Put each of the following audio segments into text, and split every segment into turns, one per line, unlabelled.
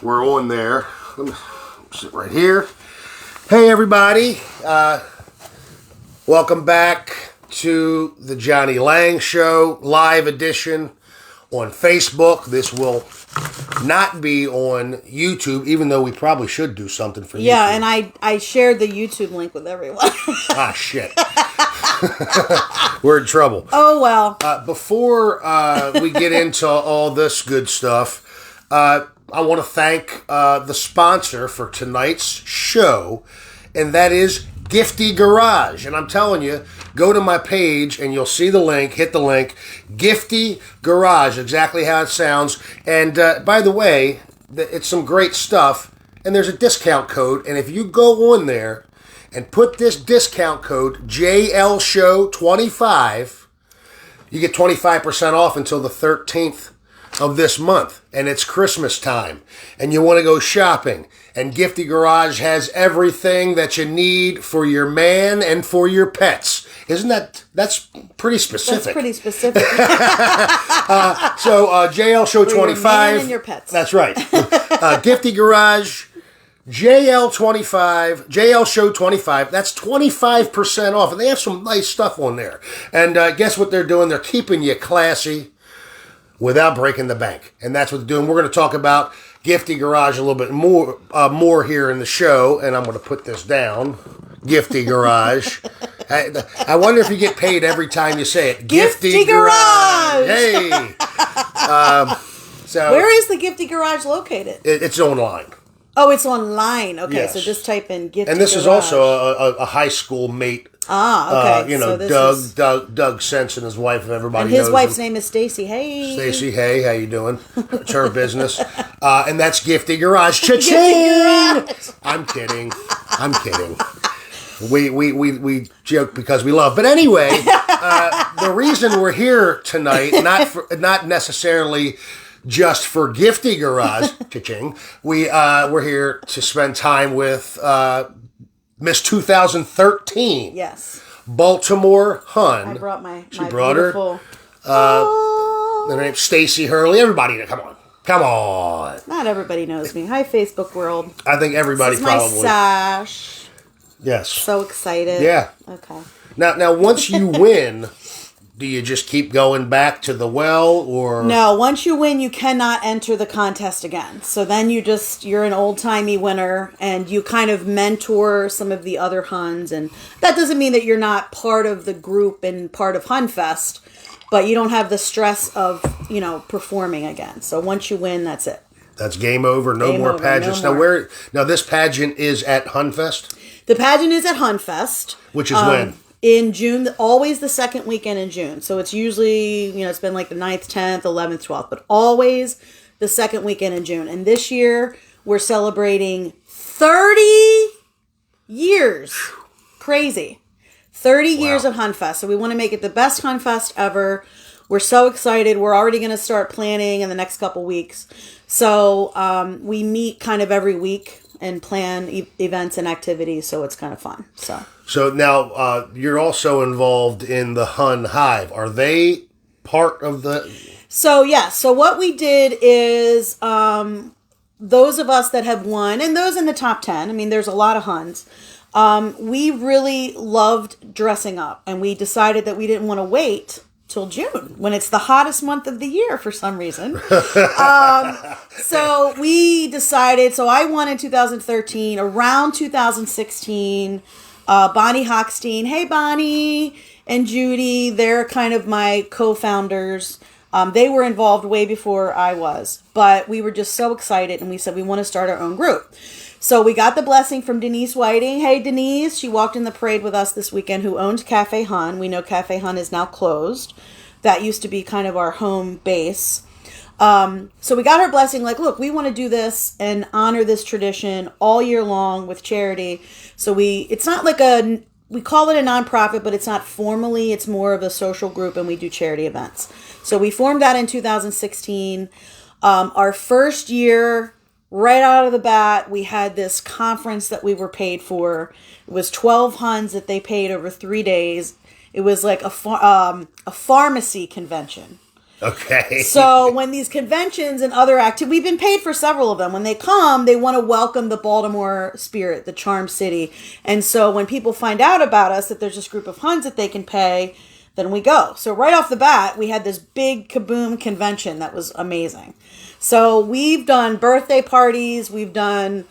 We're on there. Let me sit right here. Hey, everybody. Welcome back to the Johnny Lang Show live edition on Facebook. This will not be on YouTube, even though we probably should do something for YouTube.
Yeah, and I shared the YouTube link with everyone.
Shit. We're in trouble.
Oh, well.
Before we get into all this good stuff, I want to thank the sponsor for tonight's show, and that is Gifty Garage. And I'm telling you, go to my page and you'll see the link. Hit the link. Gifty Garage, exactly how it sounds. And by the way, it's some great stuff. And there's a discount code. And if you go on there and put this discount code, JLShow25, you get 25% off until the 13th of this month. And it's Christmas time. And you want to go shopping. And Gifty Garage has everything that you need for your man and for your pets. That's pretty specific.
That's pretty specific.
So JL Show 25.
Your man and your pets.
That's right. Gifty Garage, JL25, JL Show 25. That's 25% off. And they have some nice stuff on there. And guess what they're doing? They're keeping you classy without breaking the bank. And that's what they're doing. We're going to talk about Gifty Garage a little bit more here in the show, and I'm going to put this down. Gifty Garage. I wonder if you get paid every time you say it.
Gifty Garage!
Hey! So
where is the Gifty Garage located?
It's online.
Oh, it's online. Okay,
yes.
So just type in Gifty Garage.
And this is also a high school mate.
Okay.
So Doug Sense and his wife, and everybody knows
his wife's
him.
name is Stacy. Hey.
Stacy, hey, how you doing? It's her business. And that's Gifty Garage. Cha-ching!
Gifty Garage.
I'm kidding. We joke because we love. But anyway, the reason we're here tonight, not necessarily just for Gifty Garage, cha-ching, we're here to spend time with Miss 2013.
Yes.
Baltimore Hon.
I brought my
beautiful, her name's Stacy Hurley. Everybody, come on.
Not everybody knows me. Hi, Facebook world.
I think everybody
this is
probably.
My sash.
Yes.
So excited.
Yeah.
Okay.
Now, once you win, do you just keep going back to the well, or
no? Once you win, you cannot enter the contest again. So then you're an old timey winner, and you kind of mentor some of the other Huns, and that doesn't mean that you're not part of the group and part of Hunfest, but you don't have the stress of performing again. So once you win, that's it.
That's game over. No more pageants.
No more.
Now this pageant is at Hunfest.
The pageant is at Hunfest,
which is when.
In June, always the second weekend in June. So it's usually, it's been like the 9th, 10th, 11th, 12th, but always the second weekend in June. And this year, we're celebrating 30 years. Crazy. 30 years of Hunfest. So we want to make it the best Hunfest ever. We're so excited. We're already going to start planning in the next couple weeks. So we meet kind of every week and plan events and activities, so it's kind of fun. So
now you're also involved in the Hun Hive. Are they part of the?
So what we did is those of us that have won, and those in the top 10. I mean, there's a lot of Huns. We really loved dressing up, and we decided that we didn't want to wait till June when it's the hottest month of the year for some reason. So we decided, so I won in 2013. Around 2016, Bonnie Hochstein, hey Bonnie, and Judy, they're kind of my co-founders. They were involved way before I was, but we were just so excited, and we said we want to start our own group. So we got the blessing from Denise Whiting. Hey, Denise. She walked in the parade with us this weekend, who owned Cafe Hun. We know Cafe Hun is now closed. That used to be kind of our home base. So we got her blessing, like, look, we want to do this and honor this tradition all year long with charity. So it's not like we call it a nonprofit, but it's not formally. It's more of a social group, and we do charity events. So we formed that in 2016. Our first year, right out of the bat, we had this conference that we were paid for. It was 12 Huns that they paid over 3 days. It was like a pharmacy convention.
Okay.
So when these conventions and other activities, we've been paid for several of them. When they come, they want to welcome the Baltimore spirit, the Charm City. And so when people find out about us, that there's this group of Huns that they can pay, then we go. So right off the bat, we had this big kaboom convention that was amazing. So we've done birthday parties. We've done,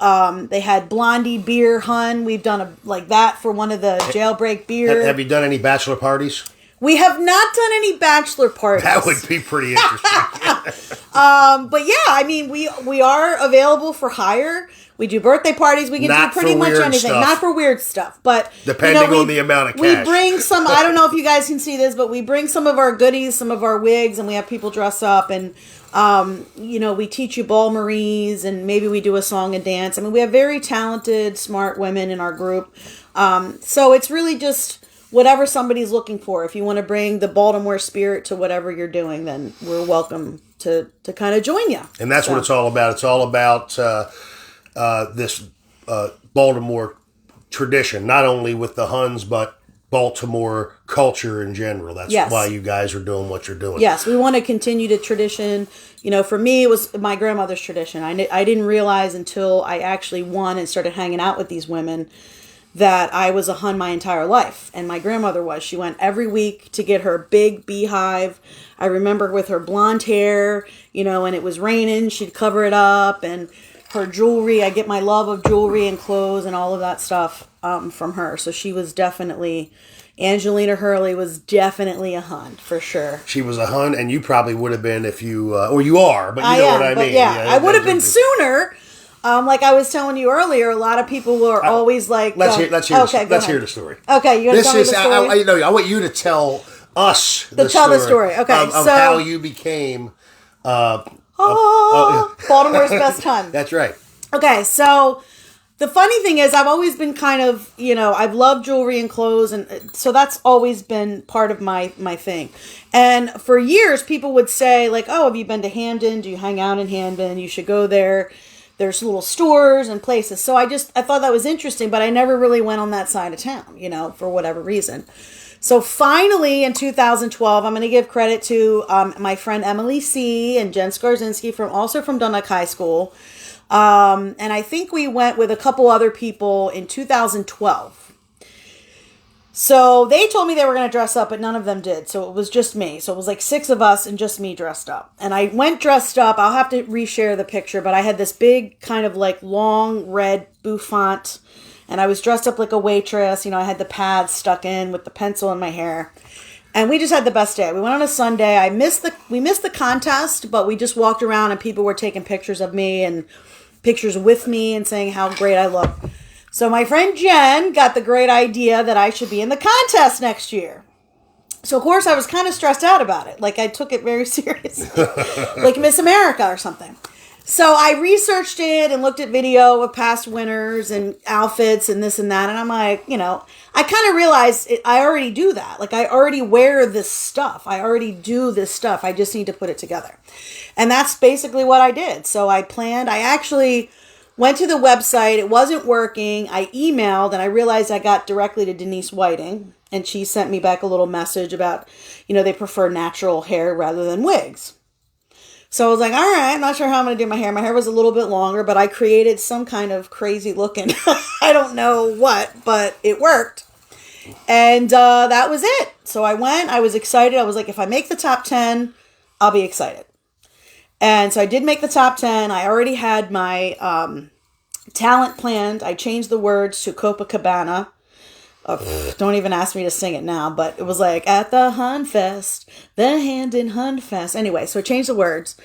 they had Blondie Beer Hun. We've done like that for one of the jailbreak beer.
Have you done any bachelor parties?
We have not done any bachelor parties.
That would be pretty interesting.
But yeah, I mean, we are available for hire. We do birthday parties. We can do pretty much anything.
Stuff.
Not for weird stuff, but
depending on the amount of cash.
We bring some. I don't know if you guys can see this, but we bring some of our goodies, some of our wigs, and we have people dress up, and we teach you ball maries, and maybe we do a song and dance. I mean, we have very talented, smart women in our group. So it's really just whatever somebody's looking for. If you want to bring the Baltimore spirit to whatever you're doing, then we're welcome to kind of join you.
And that's what it's all about. It's all about this Baltimore tradition, not only with the Huns, but Baltimore culture in general. That's why you guys are doing what you're doing.
Yes, we want to continue the tradition. For me, it was my grandmother's tradition. I didn't realize until I actually won and started hanging out with these women that I was a Hun my entire life. And my grandmother was. She went every week to get her big beehive. I remember with her blonde hair, and it was raining, she'd cover it up, and her jewelry. I get my love of jewelry and clothes and all of that stuff from her. So she was definitely, Angelina Hurley was definitely a Hun, for sure.
She was a Hun, and you probably would have been if you, or you are, but you know what I mean.
Yeah, I would have been sooner. Like I was telling you earlier, a lot of people were always like,
let's hear the story.
Okay, you're going to tell me the story?
I want you to tell us the story.
Okay,
of how you became
Baltimore's best Hun.
That's right.
Okay, so the funny thing is I've always been kind of, I've loved jewelry and clothes, and so that's always been part of my thing. And for years, people would say, like, oh, have you been to Hamden? Do you hang out in Hamden? You should go there. There's little stores and places. So I thought that was interesting, but I never really went on that side of town, for whatever reason. So finally in 2012, I'm going to give credit to my friend Emily C. and Jen Skarzinski also from Dunluck High School. And I think we went with a couple other people in 2012. So they told me they were going to dress up, but none of them did. So it was just me. So it was like 6 of us and just me dressed up. And I went dressed up. I'll have to reshare the picture, but I had this big kind of like long red bouffant, and I was dressed up like a waitress. I had the pads stuck in with the pencil in my hair. And we just had the best day. We went on a Sunday. We missed the contest, but we just walked around and people were taking pictures of me and pictures with me and saying how great I look. So my friend Jen got the great idea that I should be in the contest next year. So, of course, I was kind of stressed out about it. Like, I took it very seriously. Like Miss America or something. So I researched it and looked at video of past winners and outfits and this and that. And I'm like, I kind of realized I already do that. Like, I already wear this stuff. I already do this stuff. I just need to put it together. And that's basically what I did. So I actually went to the website. It wasn't working. I emailed and I realized I got directly to Denise Whiting, and she sent me back a little message about, they prefer natural hair rather than wigs. So I was like, all right, I'm not sure how I'm going to do my hair. My hair was a little bit longer, but I created some kind of crazy looking, I don't know what, but it worked. And that was it. So I went, I was excited. I was like, if I make the top 10, I'll be excited. And so I did make the top 10. I already had my talent planned. I changed the words to Copacabana. Don't even ask me to sing it now, but it was like, at the Hun Fest, the Hamden Hun Fest. Anyway, so I changed the words,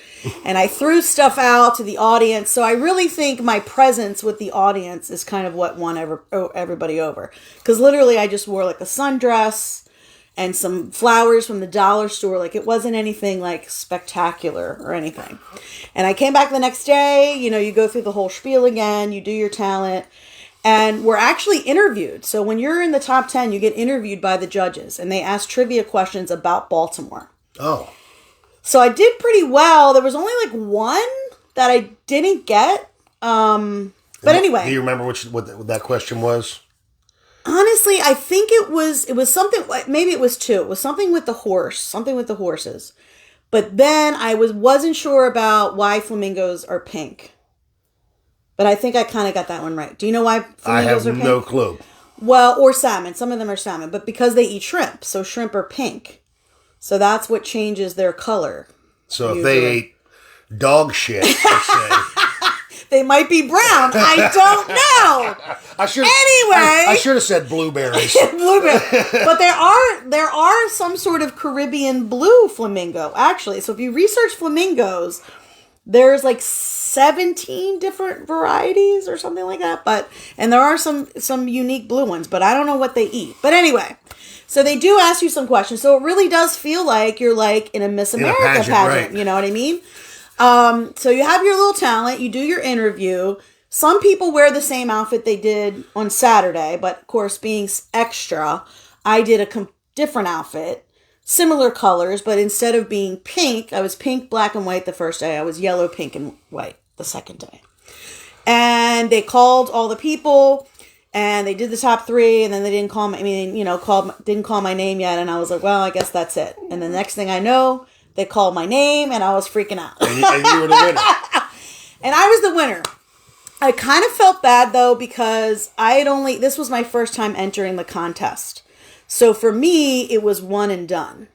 and I threw stuff out to the audience. So I really think my presence with the audience is kind of what won everybody over. Because literally I just wore like a sundress and some flowers from the dollar store. Like, it wasn't anything like spectacular or anything. And I came back the next day, you go through the whole spiel again, you do your talent, and we're actually interviewed. So when you're in the top 10, you get interviewed by the judges, and they ask trivia questions about Baltimore.
Oh.
So I did pretty well. There was only like one that I didn't get. But anyway.
Do you remember what that question was?
Honestly, I think it was something, maybe it was two. It was something with the horse, something with the horses. But then I wasn't sure about why flamingos are pink. But I think I kind of got that one right. Do you know why flamingos are pink?
I have no clue.
Well, or salmon. Some of them are salmon, but because they eat shrimp, so shrimp are pink. So that's what changes their color.
So if they ate dog shit, let's say.
They might be brown. I don't know.
I should have said blueberries.
Blueberry. But there are some sort of Caribbean blue flamingo, actually. So if you research flamingos, there's like 17 different varieties or something like that. And there are some unique blue ones, but I don't know what they eat. But anyway, so they do ask you some questions. So it really does feel like you're like in a Miss America pageant.
Right.
You know what I mean? So you have your little talent, you do your interview. Some people wear the same outfit they did on Saturday, but of course, being extra, I did a different outfit, similar colors, but instead of being pink, I was pink, black, and white the first day. I was yellow, pink, and white the second day. And they called all the people, and they did the top three, and then they didn't call didn't call my name yet, and I was like, well, I guess that's it. And the next thing I know, they called my name, and I was freaking out.
And you were the winner.
And I was the winner. I kind of felt bad, though, because this was my first time entering the contest. So for me, it was one and done.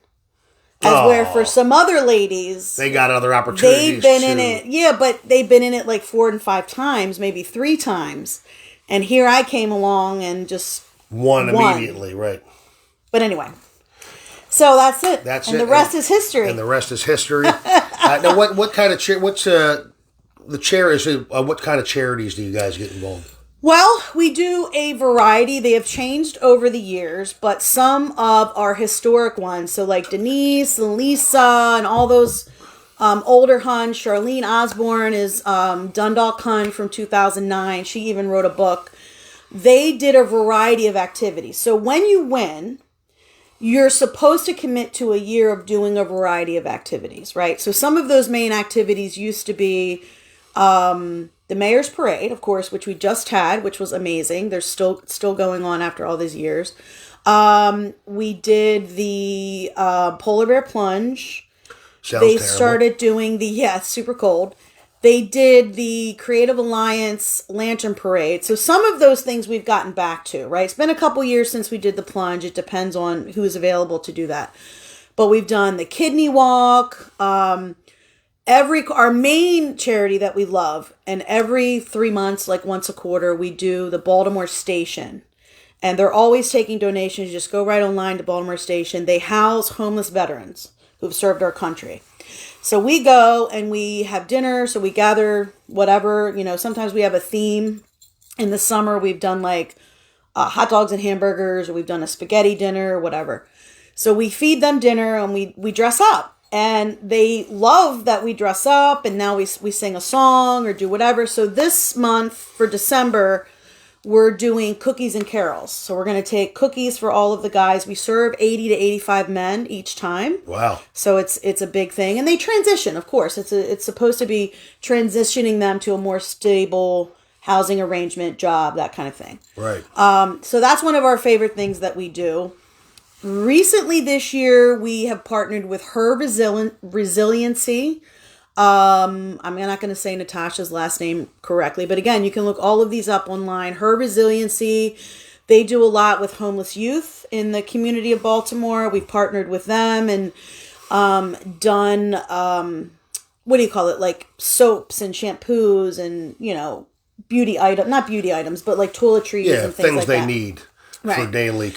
Where for some other ladies,
they got other opportunities.
They've been in it. Yeah, but they've been in it like 4 and 5 times, maybe 3 times. And here I came along and just
won immediately, right.
But anyway. So that's it. The rest is history.
And the rest is history. Now, what kind of the chair is? What kind of charities do you guys get involved?
Well, we do a variety. They have changed over the years, but some of our historic ones, so like Denise and Lisa and all those older Huns. Charlene Osborne is Dundalk Hun from 2009. She even wrote a book. They did a variety of activities. So when you win, you're supposed to commit to a year of doing a variety of activities, right? So some of those main activities used to be the Mayor's Parade, of course, which we just had, which was amazing. They're still going on after all these years. We did the Polar Bear Plunge. They started doing it's super cold. They did the Creative Alliance Lantern Parade. So some of those things we've gotten back to, right? It's been a couple years since we did the plunge. It depends on who's available to do that. But we've done the Kidney Walk, our main charity that we love, and every 3 months, like once a quarter, we do the Baltimore Station. And they're always taking donations. You just go right online to Baltimore Station. They house homeless veterans who've served our country. So we go and we have dinner. So we gather whatever, sometimes we have a theme. In the summer, we've done like hot dogs and hamburgers, or we've done a spaghetti dinner or whatever. So we feed them dinner and we dress up. And they love that we dress up, and now we sing a song or do whatever. So this month for December, we're doing cookies and carols. So we're going to take cookies for all of the guys. We serve 80 to 85 men each time.
Wow.
So it's a big thing. And they transition, of course. It's supposed to be transitioning them to a more stable housing arrangement, job, that kind of thing.
Right.
So that's one of our favorite things that we do. Recently this year, we have partnered with Her Resiliency. I'm not going to say Natasha's last name correctly, but again, you can look all of these up online. Her Resiliency, they do a lot with homeless youth in the community of Baltimore. We've partnered with them and done, like soaps and shampoos and, not beauty items, but like toiletries and things like that.
Things they need for daily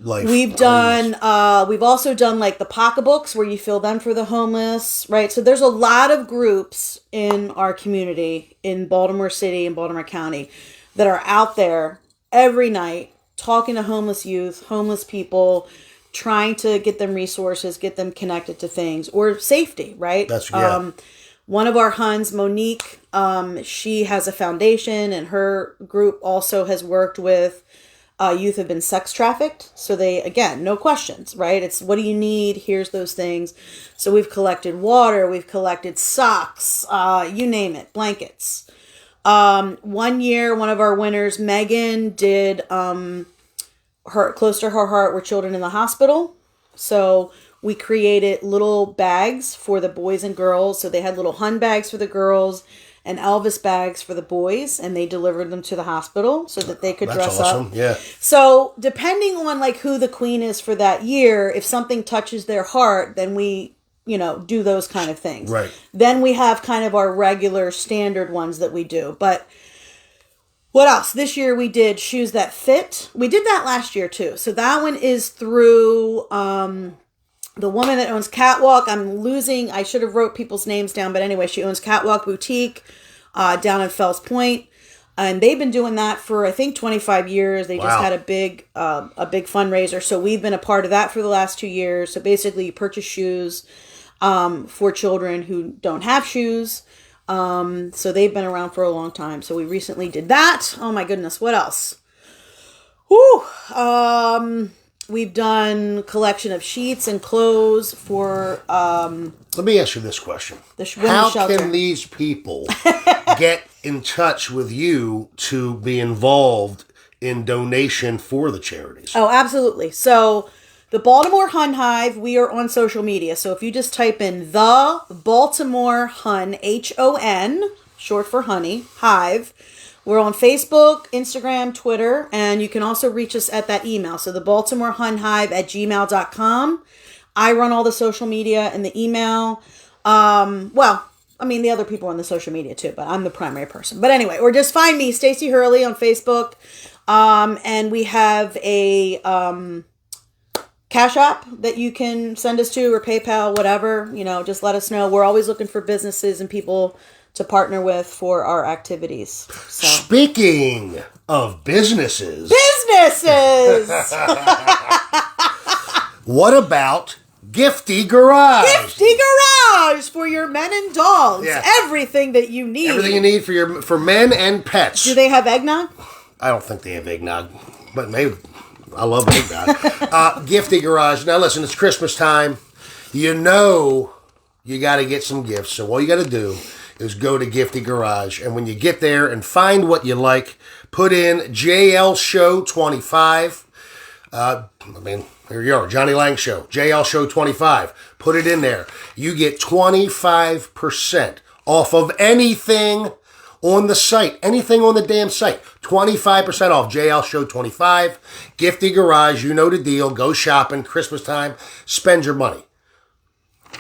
life.
We've also done like the pocketbooks where you fill them for the homeless, right? So there's a lot of groups in our community in Baltimore City and Baltimore County that are out there every night talking to homeless youth, homeless people, trying to get them resources, get them connected to things or safety, right? One of our Huns, Monique, she has a foundation, and her group also has worked with youth have been sex trafficked. So they, again, no questions, right? It's what do you need? Here's those things. So we've collected water. We've collected socks, you name it, blankets. 1 year, one of our winners, Megan, did close to her heart were children in the hospital. So we created little bags for the boys and girls. So they had little Hun bags for the girls and Elvis bags for the boys, and they delivered them to the hospital so that they could dress
awesome.
up.
Yeah.
So depending on like who the queen is for that year, if something touches their heart, then we, do those kind of things.
Right.
Then we have kind of our regular standard ones that we do. But what else? This year we did Shoes That Fit. We did that last year too. So that one is through the woman that owns Catwalk. I should have wrote people's names down, but anyway, she owns Catwalk Boutique down in Fells Point. And they've been doing that for, I think, 25 years. They just had a big fundraiser. So we've been a part of that for the last 2 years. So basically you purchase shoes for children who don't have shoes. So they've been around for a long time. So we recently did that. Oh my goodness. What else? Whew. We've done collection of sheets and clothes for,
let me ask you this question.
How shelter.
Can these people get in touch with you to be involved in donation for the charities?
Oh, absolutely. So the Baltimore Hon Hive, we are on social media. So if you just type in the Baltimore Hon, Hon, short for honey, Hive, we're on Facebook, Instagram, Twitter, and you can also reach us at that email. So the Baltimore Hon Hive at gmail.com. I run all the social media and the email. The other people on the social media too, but I'm the primary person. But anyway, or just find me, Stacy Hurley, on Facebook. And we have a Cash App that you can send us to, or PayPal, whatever. Just let us know. We're always looking for businesses and people to partner with for our activities. So.
Speaking of businesses. What about Gifty Garage?
Gifty Garage for your men and dogs.
Yeah.
Everything that you need.
Everything you need for men and pets.
Do they have eggnog?
I don't think they have eggnog, but maybe. I love eggnog. Gifty Garage. Now listen, it's Christmas time. You got to get some gifts. So all you got to do is go to Gifty Garage, and when you get there and find what you like, put in JL Show 25. Here you are, Johnny Lang Show, JL Show 25. Put it in there. You get 25% off of anything on the site, anything on the damn site. 25% off, JL Show 25. Gifty Garage, you know the deal. Go shopping, Christmas time, spend your money.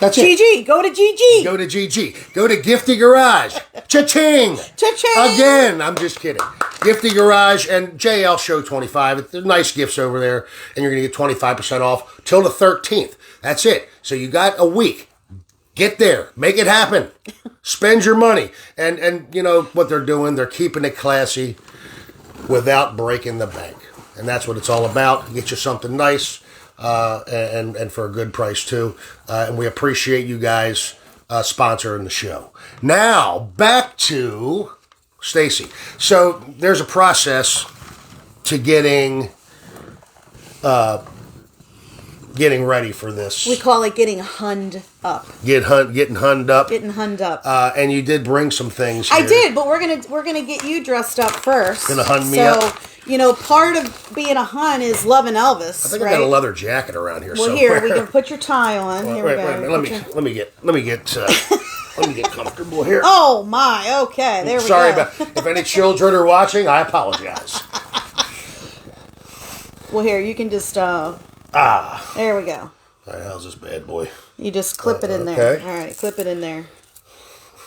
That's it.
GG. Go to GG.
Go to GG. Go to Gifty Garage. Cha-ching.
Cha-ching.
Again, I'm just kidding. Gifty Garage and JL Show 25. They're nice gifts over there, and you're going to get 25% off till the 13th. That's it. So you got a week. Get there. Make it happen. Spend your money. And you know what they're doing? They're keeping it classy without breaking the bank. And that's what it's all about. Get you something nice. And for a good price too. And we appreciate you guys sponsoring the show. Now, back to Stacy. So there's a process to getting ready for this.
We call it getting hunned up.
Getting hunned up.
Getting hunned up.
And you did bring some things here.
I did, but we're gonna get you dressed up first.
Gonna hun me up.
You know, part of being a hun is loving Elvis.
I think
right?
I got a leather jacket around here.
Well,
somewhere.
here we can put your tie on. Here we go.
Let me get comfortable here.
Oh my! Okay, there we go.
Sorry about if any children are watching. I apologize.
Well, here you can just. There we go.
All right, how's this bad boy?
You just clip it in there.
Okay.
All right, clip it in there.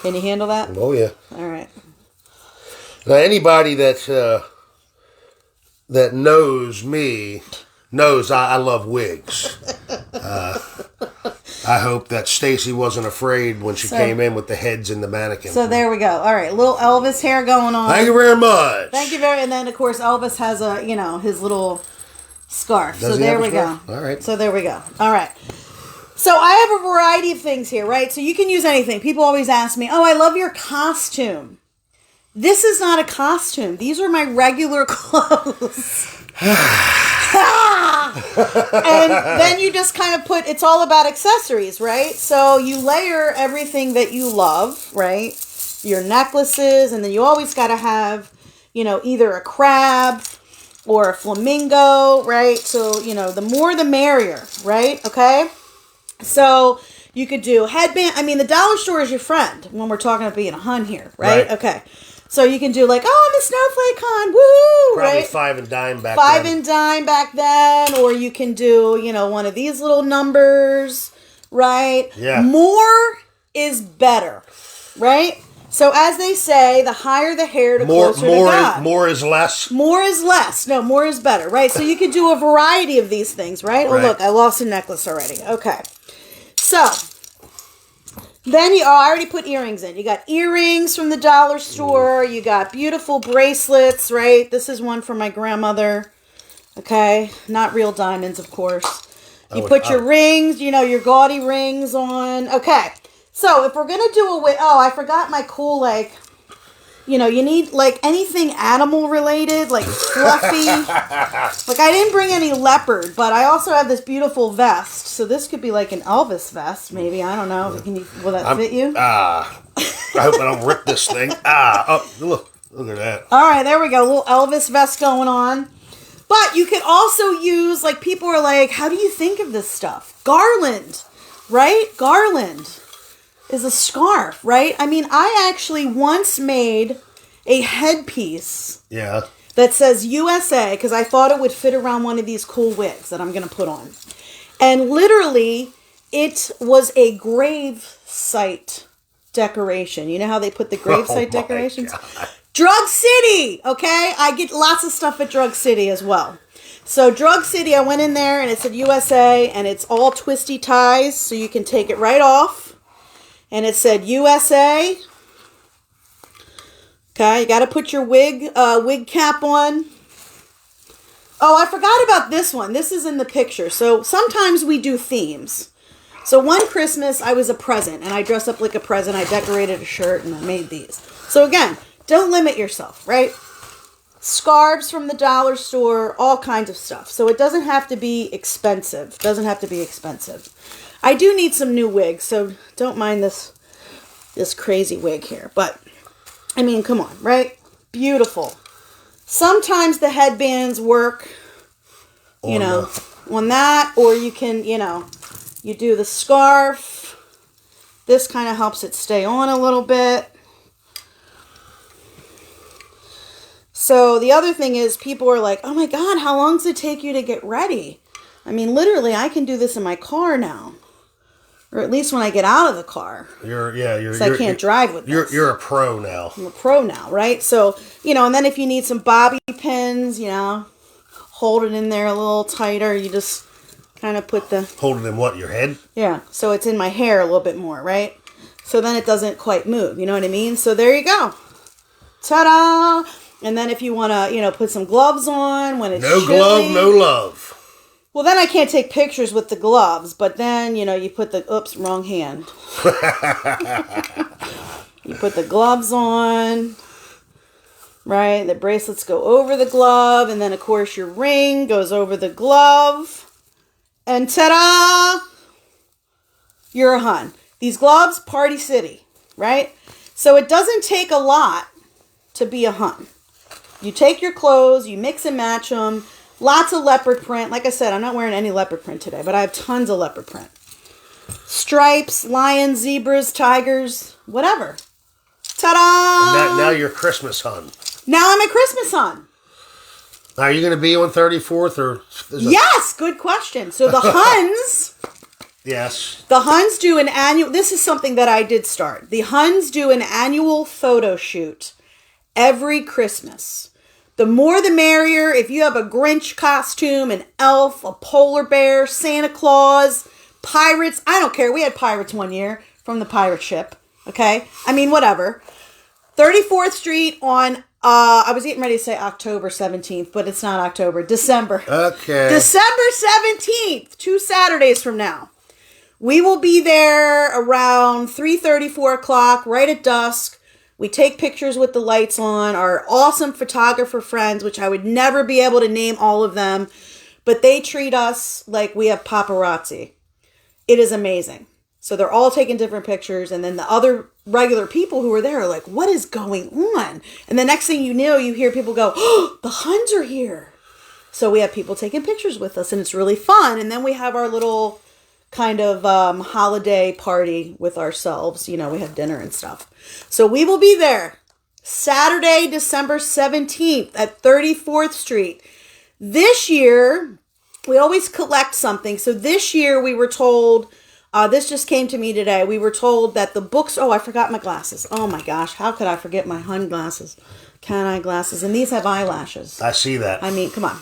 Can you handle that?
Oh yeah.
All right.
Now anybody that knows me knows I love wigs. I hope that Stacy wasn't afraid when she came in with the heads in the mannequin.
So there we go. All right, little Elvis hair going on.
Thank you very much.
Thank you very. And then of course Elvis has his little scarf.
Does
so
he
there
have a
we
scarf?
go.
All right.
So there we go. All right. So I have a variety of things here, right? So you can use anything. People always ask me, "Oh, I love your costume." This is not a costume. These are my regular clothes. And then you just kind of it's all about accessories, right? So you layer everything that you love, right? Your necklaces, and then you always got to have, either a crab or a flamingo, right? So, the more the merrier, right? Okay? So, you could do headband. I mean, the dollar store is your friend when we're talking about being a hun here, right? Okay. So, you can do like, I'm a snowflake hun, woo!
Probably
right?
5 and dime back
then. 5
then.
and dime back then. Or you can do, one of these little numbers, right?
Yeah.
More is better, right? So as they say, the higher the hair, the closer to God.
More is less.
More is less. No, more is better, right? So you could do a variety of these things, right? Oh, look, I lost a necklace already. Okay. So, then I already put earrings in. You got earrings from the dollar store. You got beautiful bracelets, right? This is one for my grandmother. Okay. Not real diamonds, of course. You put your rings, your gaudy rings on. Okay. So, if we're going to do I forgot my cool, you need, anything animal related, fluffy. I didn't bring any leopard, but I also have this beautiful vest. So, this could be like an Elvis vest, maybe. I don't know. Will that fit you?
I hope I don't rip this thing. Look at that.
All right, there we go. A little Elvis vest going on. But you could also use, people are like, how do you think of this stuff? Garland, right? Garland is a scarf, right? I mean, I actually once made a headpiece that says USA because I thought it would fit around one of these cool wigs that I'm going to put on. And literally, it was a grave site decoration. You know how they put the grave site decorations? God. Drug City, okay? I get lots of stuff at Drug City as well. So Drug City, I went in there and it said USA and it's all twisty ties so you can take it right off. And it said USA. Okay, you got to put your wig cap on. Oh, I forgot about this one. This is in the picture. So sometimes we do themes. So one Christmas, I was a present, and I dressed up like a present. I decorated a shirt, and I made these. So again, don't limit yourself, right? Scarves from the dollar store, all kinds of stuff. So it doesn't have to be expensive. I do need some new wigs, so don't mind this crazy wig here. But, I mean, come on, right? Beautiful. Sometimes the headbands work, on that. Or you can, you do the scarf. This kind of helps it stay on a little bit. So the other thing is people are like, oh my God, how long does it take you to get ready? I mean, literally, I can do this in my car now. Or at least when I get out of the car. I can't drive with this.
You're a pro now.
I'm a pro now, right? So, and then if you need some bobby pins, hold it in there a little tighter. You just kind of put the...
Hold it in what, your head?
Yeah, so it's in my hair a little bit more, right? So then it doesn't quite move, you know what I mean? So there you go. Ta-da! And then if you want to, put some gloves on when it's chilly.
No glove, no love.
Well, then I can't take pictures with the gloves, but then, you put the, wrong hand. You put the gloves on, right? The bracelets go over the glove, and then, of course, your ring goes over the glove. And ta-da! You're a hun. These gloves, Party City, right? So it doesn't take a lot to be a hun. You take your clothes, you mix and match them. Lots of leopard print. Like I said, I'm not wearing any leopard print today, but I have tons of leopard print. Stripes, lions, zebras, tigers, whatever. Ta-da!
And now you're Christmas hun.
Now I'm a Christmas hun.
Are you going to be on 34th or?
Yes, good question. So the Huns.
Yes.
The Huns do an annual. This is something that I did start. The Huns do an annual photo shoot every Christmas. The more the merrier. If you have a Grinch costume, an elf, a polar bear, Santa Claus, pirates. I don't care. We had pirates one year from the pirate ship. Okay? I mean, whatever. 34th Street on, I was getting ready to say October 17th, but it's not October. December.
Okay.
December 17th. 2 Saturdays from now. We will be there around 3:30, 4 o'clock, right at dusk. We take pictures with the lights on. Our awesome photographer friends, which I would never be able to name all of them, but they treat us like we have paparazzi. It is amazing. So they're all taking different pictures, and then the other regular people who are there are like, what is going on? And the next thing you know, you hear people go, oh, the Huns are here. So we have people taking pictures with us, and it's really fun. And then we have our little kind of holiday party with ourselves. We have dinner and stuff. So we will be there Saturday, December 17th at 34th Street. This year, we always collect something. So this year we were told, this just came to me today, we were told that the books, I forgot my glasses. Oh my gosh, how could I forget my Hun glasses? Can-I glasses? And these have eyelashes.
I see that.
I mean, come on.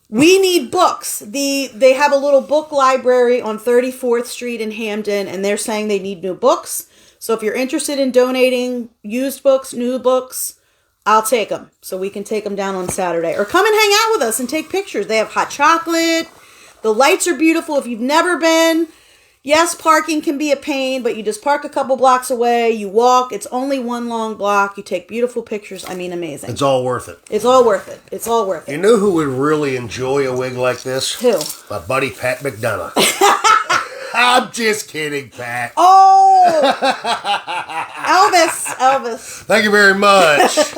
We need books. They have a little book library on 34th Street in Hamden, and they're saying they need new books. So if you're interested in donating used books, new books, I'll take them. So we can take them down on Saturday. Or come and hang out with us and take pictures. They have hot chocolate. The lights are beautiful. If you've never been, yes, parking can be a pain, but you just park a couple blocks away. You walk. It's only one long block. You take beautiful pictures. I mean, amazing.
It's all worth it.
It's all worth it. It's all worth it.
You know who would really enjoy a wig like this?
Who?
My buddy Pat McDonough. I'm just kidding, Pat.
Oh! Elvis.
Thank you very much.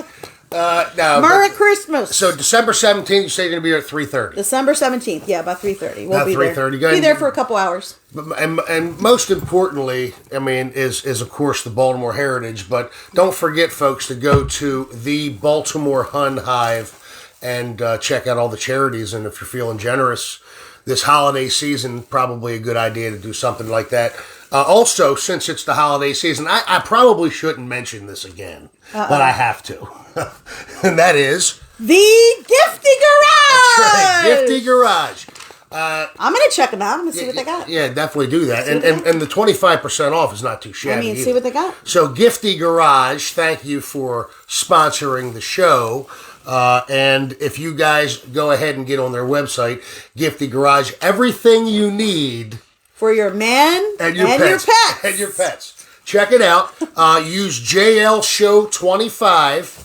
Merry Christmas.
So December 17th, you say you're going to be here at 3:30.
December 17th, yeah, about 3:30. We'll
About
be
3:30.
there. Be there for a couple hours.
And most importantly, I mean, is of course the Baltimore heritage. But don't forget, folks, to go to the Baltimore Hon Hive and check out all the charities. And if you're feeling generous this holiday season, probably a good idea to do something like that. Also, since it's the holiday season, I probably shouldn't mention this again, but I have to. And that is
the Gifty Garage.
That's right, Gifty Garage.
I'm going to check them out. I'm going to see what they got.
Yeah, definitely do that. And the 25% off is not too shabby.
See what they got.
So Gifty Garage, thank you for sponsoring the show. And if you guys go ahead and get on their website, Gifty Garage, everything you need
for your man
and your pets. And your pets. Check it out. Use JL Show 25,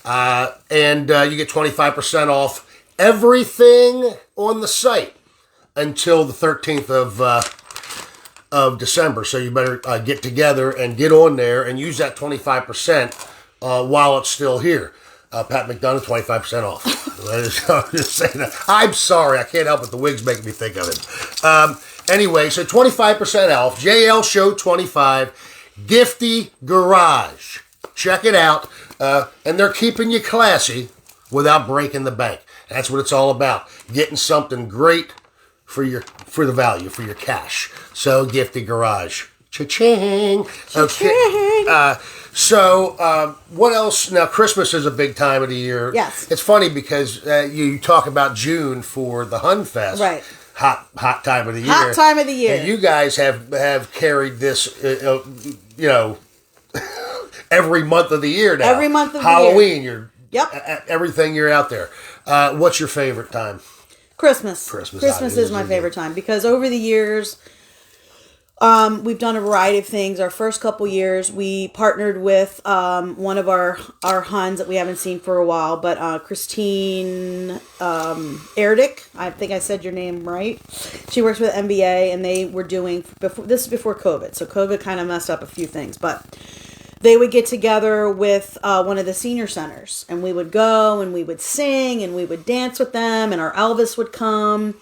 and you get 25% off everything on the site until the 13th of December. So you better get together and get on there and use that 25% while it's still here. Pat McDonough, 25% off. I'm just saying that. I'm sorry, I can't help it. The wig's making me think of it. Anyway, so 25% off. JL Show 25, Gifty Garage. Check it out. And they're keeping you classy without breaking the bank. That's what it's all about. Getting something great for the value, for your cash. So Gifty Garage. Cha-ching. Okay. So, what else? Now, Christmas is a big time of the year.
Yes.
It's funny because you talk about June for the Hun Fest.
Right.
Hot time of the year.
Hot time of the year.
And you guys have carried this, every month of the year now.
Every month of
Halloween,
the year.
Yep. Everything you're out there. What's your favorite time?
Christmas. Christmas is my favorite time because over the years, we've done a variety of things. Our first couple years, we partnered with one of our Huns that we haven't seen for a while, but Christine Erdick. I think I said your name right. She works with MBA, and they were doing, this is before COVID, so COVID kind of messed up a few things, but they would get together with one of the senior centers, and we would go, and we would sing, and we would dance with them, and our Elvis would come.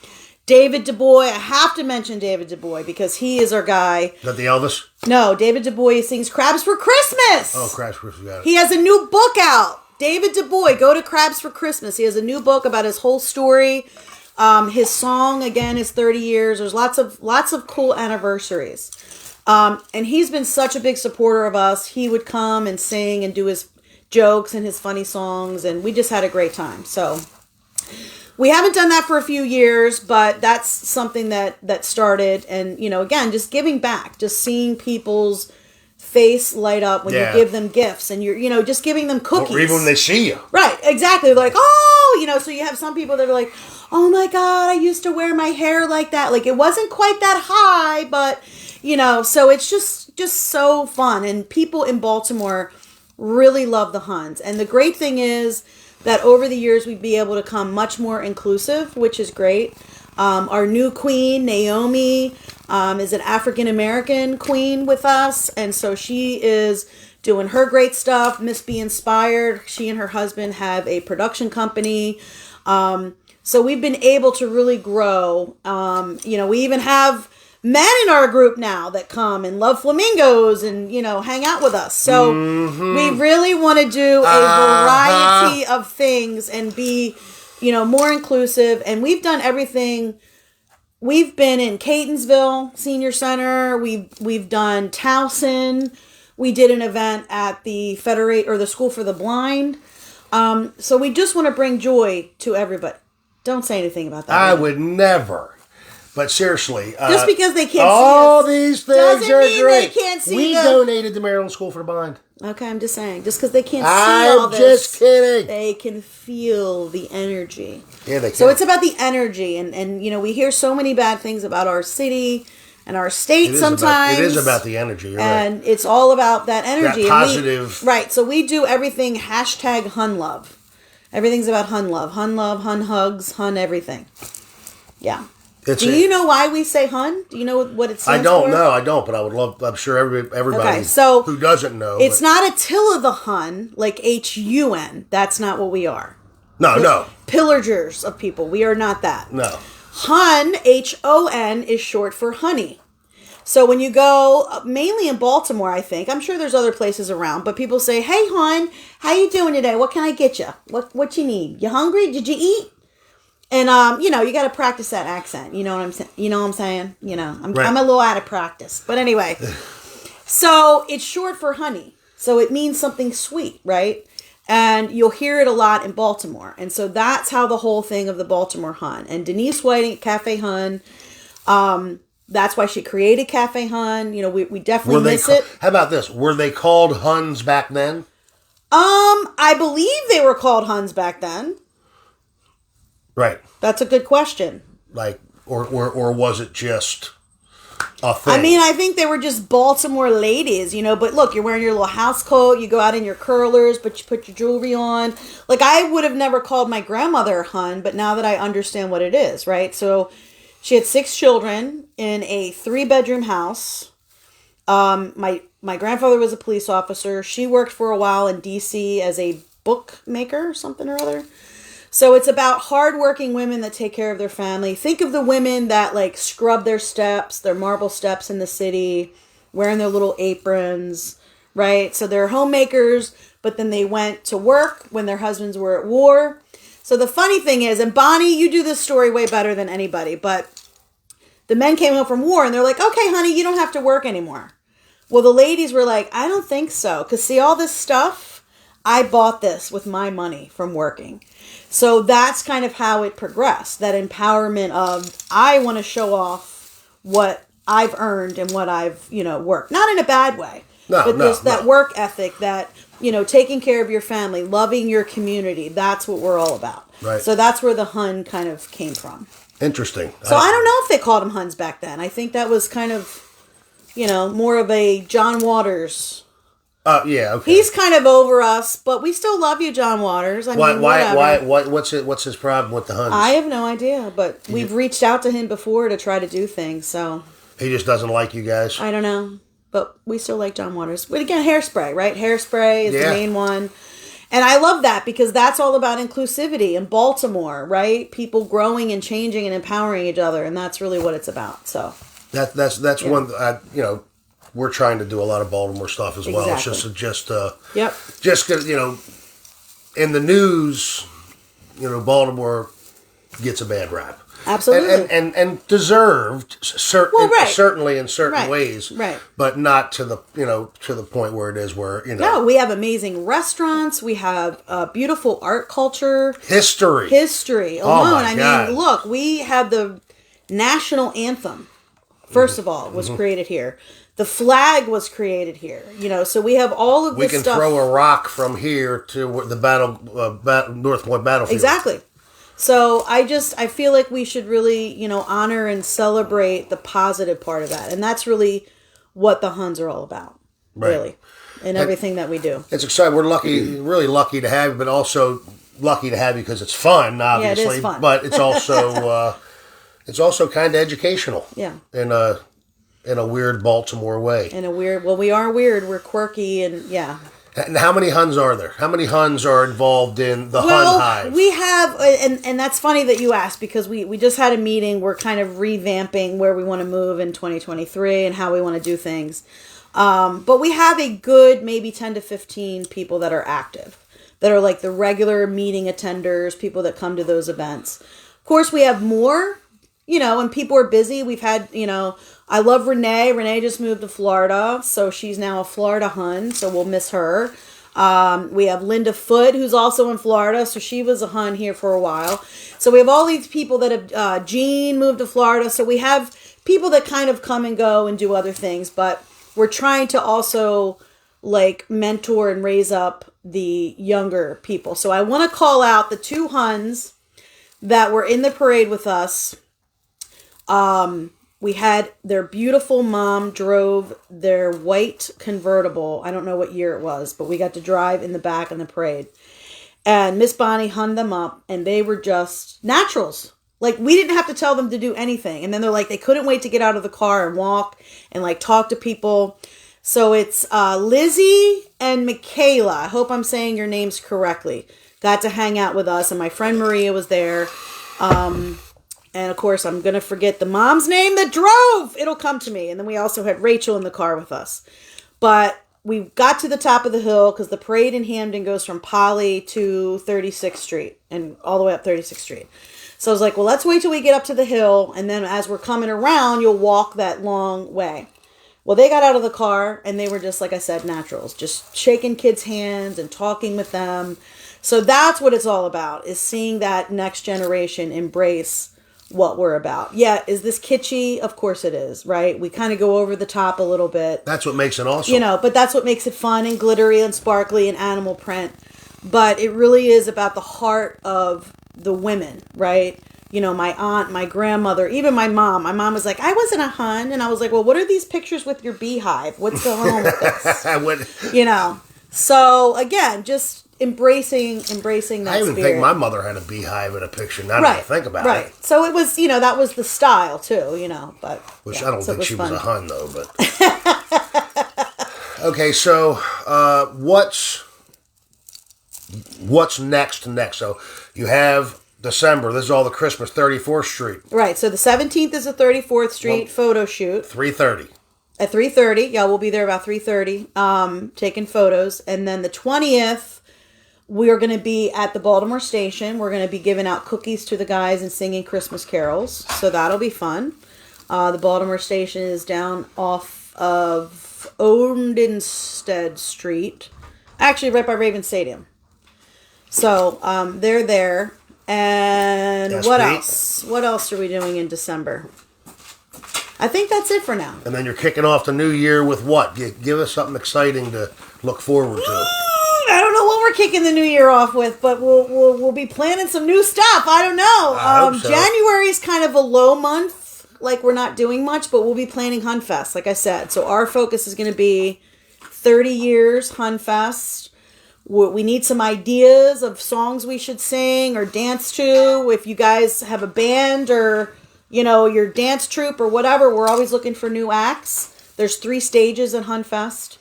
David Du Bois, I have to mention David Du Bois because he is our guy.
Is that the Elvis?
No, David Du Bois sings Crabs for Christmas.
Oh, Crabs for Christmas, got it.
He has a new book out. David Du Bois, go to Crabs for Christmas. He has a new book about his whole story. His song, again, is 30 years. There's lots of cool anniversaries. And he's been such a big supporter of us. He would come and sing and do his jokes and his funny songs, and we just had a great time. So we haven't done that for a few years, but that's something that started. And, again, just giving back, just seeing people's face light up when you give them gifts and you're, just giving them cookies.
Or even when they see you.
Right, exactly. They're like, so you have some people that are like, oh my God, I used to wear my hair like that. Like, it wasn't quite that high, but, so it's just so fun. And people in Baltimore really love the Huns. And the great thing is that over the years we'd be able to come much more inclusive, which is great. Our new queen, Naomi, is an African-American queen with us. And so she is doing her great stuff. Miss Be Inspired. She and her husband have a production company. So we've been able to really grow. We even have men in our group now that come and love flamingos and, hang out with us. So we really want to do a variety of things and be, more inclusive. And we've done everything. We've been in Catonsville Senior Center. We've done Towson. We did an event at the the School for the Blind. So we just want to bring joy to everybody. Don't say anything about that.
I would never. But seriously,
just because they can't
all
see us,
these things are great.
They can't see
we donated to Maryland School for the Blind.
Okay, I'm just saying. Just because they can't see all this,
I'm just kidding.
They can feel the energy.
Yeah, they can.
So it's about the energy, and we hear so many bad things about our city and our state sometimes.
It is about the energy, you're
and it's all about that energy.
That positive.
Right. So we do everything #Hun Love. Everything's about Hun Love. Hun Love, Hun Hugs, Hun everything. Yeah. Do you know why we say Hun? Do you know what it stands for?
I don't, but I would love, I'm sure everybody who doesn't know.
It's not Attila the Hun, like Hun. That's not what we are.
No.
Pillagers of people. We are not that.
No.
Hun, Hon, is short for honey. So when you go, mainly in Baltimore, I think, I'm sure there's other places around, but people say, "Hey, Hun, how you doing today? What can I get you? What you need? You hungry? Did you eat?" And, you got to practice that accent. You know what I'm saying? I'm a little out of practice. But anyway, so it's short for honey. So it means something sweet, right? And you'll hear it a lot in Baltimore. And so that's how the whole thing of the Baltimore Hun. And Denise Whiting at Cafe Hun, that's why she created Cafe Hun. We definitely miss it.
How about this? Were they called Huns back then?
I believe they were called Huns back then.
Right.
That's a good question.
Or was it just a thing?
I mean, I think they were just Baltimore ladies, but look, you're wearing your little house coat, you go out in your curlers, but you put your jewelry on. Like, I would have never called my grandmother Hun, but now that I understand what it is, right? So she had 6 children in a 3-bedroom house. My grandfather was a police officer. She worked for a while in D.C. as a bookmaker, something or other. So it's about hardworking women that take care of their family. Think of the women that scrub their steps, their marble steps in the city, wearing their little aprons, right? So they're homemakers, but then they went to work when their husbands were at war. So the funny thing is, and Bonnie, you do this story way better than anybody, but the men came home from war and they're like, "Okay, honey, you don't have to work anymore." Well, the ladies were like, "I don't think so. Because see all this stuff? I bought this with my money from working." So that's kind of how it progressed. That empowerment of, I want to show off what I've earned and what I've, worked. Not in a bad way. That work ethic, that, taking care of your family, loving your community. That's what we're all about.
Right.
So that's where the Hun kind of came from.
Interesting.
So I don't know if they called them Huns back then. I think that was kind of, more of a John Waters.
Yeah, okay.
He's kind of over us, but we still love you, John Waters.
What's his problem with the Huns?
I have no idea, but we've reached out to him before to try to do things, so.
He just doesn't like you guys?
I don't know, but we still like John Waters. But again, Hairspray, right? Hairspray is the main one. And I love that because that's all about inclusivity in Baltimore, right? People growing and changing and empowering each other, and that's really what it's about, so.
That's one, we're trying to do a lot of Baltimore stuff as well. Exactly. It's just in the news, Baltimore gets a bad rap.
Absolutely.
And deserved, certainly in certain ways.
Right.
But not to the point where it is where,
No, we have amazing restaurants. We have beautiful art culture.
History
alone.
Oh my God.
Mean, look, we have the national anthem, first of all, was created here. The flag was created here, so we have all of this stuff.
We can throw a rock from here to the North Point battlefield.
Exactly. So I feel like we should really, honor and celebrate the positive part of that. And that's really what the Huns are all about, really, in everything that we do.
It's exciting. We're really lucky to have you, but also lucky to have you because it's fun, obviously.
Yeah, it is fun.
But it's also kind of educational.
Yeah.
In a weird Baltimore way.
We are weird. We're quirky and yeah.
And how many Huns are there? How many Huns are involved in the Hun Hive?
We have, and that's funny that you asked, because we just had a meeting. We're kind of revamping where we want to move in 2023 and how we want to do things. But we have a good maybe 10 to 15 people that are active, that are like the regular meeting attenders, people that come to those events. Of course, we have more, and people are busy. We've had, I love Renee. Renee just moved to Florida, so she's now a Florida Hun, so we'll miss her. We have Linda Foote, who's also in Florida, so she was a Hun here for a while. So we have all these people that have, Jean moved to Florida, so we have people that kind of come and go and do other things, but we're trying to also like mentor and raise up the younger people. So I want to call out the 2 Huns that were in the parade with us. We had their beautiful mom drove their white convertible. I don't know what year it was, but we got to drive in the back in the parade. And Miss Bonnie hunned them up, and they were just naturals. Like, we didn't have to tell them to do anything. And then they're like, they couldn't wait to get out of the car and walk and like talk to people. So it's Lizzie and Michaela. I hope I'm saying your names correctly. Got to hang out with us, and my friend Maria was there. And of course, I'm going to forget the mom's name that drove. It'll come to me. And then we also had Rachel in the car with us. But we got to the top of the hill because the parade in Hamden goes from Poly to 36th Street and all the way up 36th Street. So I was like, well, let's wait till we get up to the hill. And then as we're coming around, you'll walk that long way. Well, they got out of the car and they were just, like I said, naturals, just shaking kids' hands and talking with them. So that's what it's all about, is seeing that next generation embrace what we're about. Yeah, is this kitschy? Of course it is, right? We kind of go over the top a little bit.
That's what makes it awesome.
But that's what makes it fun and glittery and sparkly and animal print. But it really is about the heart of the women, right? My aunt, my grandmother, even my mom. My mom was like, I wasn't a Hun. And I was like, well, what are these pictures with your beehive? What's going on with this? So again, just embracing that
I even
spirit.
think my mother had a beehive in a picture. Now that I think about it.
So it was, that was the style too, but.
Which I don't think she was a Hun though, but. Okay, so what's next? So you have December. This is all the Christmas, 34th Street.
Right. So the 17th is the 34th Street photo shoot.
3:30.
At 3:30. Yeah, we'll be there about 3:30, taking photos. And then the 20th, we are going to be at the Baltimore station. We're going to be giving out cookies to the guys and singing Christmas carols. So that'll be fun. The Baltimore station is down off of Odenstead Street. Actually, right by Raven Stadium. So they're there. And yes, what else? What else are we doing in December? I think that's it for now.
And then you're kicking off the new year with what? Give us something exciting to look forward to.
I don't know what we're kicking the new year off with, but we'll be planning some new stuff. I don't know.
I hope so.
January is kind of a low month. Like, we're not doing much, but we'll be planning Hunfest, like I said. So our focus is going to be 30 years Hunfest. We need some ideas of songs we should sing or dance to. If you guys have a band or, your dance troupe or whatever, we're always looking for new acts. There's 3 stages at Hunfest.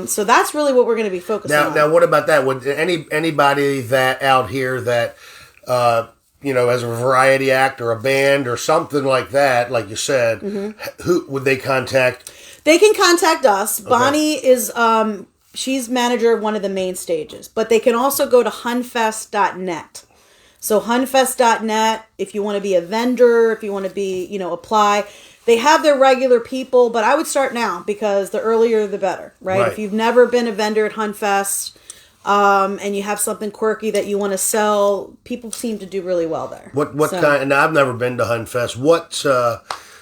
So that's really what we're going to be focused on.
Now, what about that? Would anybody that out here that, as a variety act or a band or something like that, like you said, who would they contact?
They can contact us. Okay. Bonnie is... she's manager of one of the main stages, but they can also go to hunfest.net. So hunfest.net, if you want to be a vendor, if you want to be, apply. They have their regular people, but I would start now because the earlier the better, right? If you've never been a vendor at Hunfest and you have something quirky that you want to sell, people seem to do really well there.
What kind? And I've never been to Hunfest. What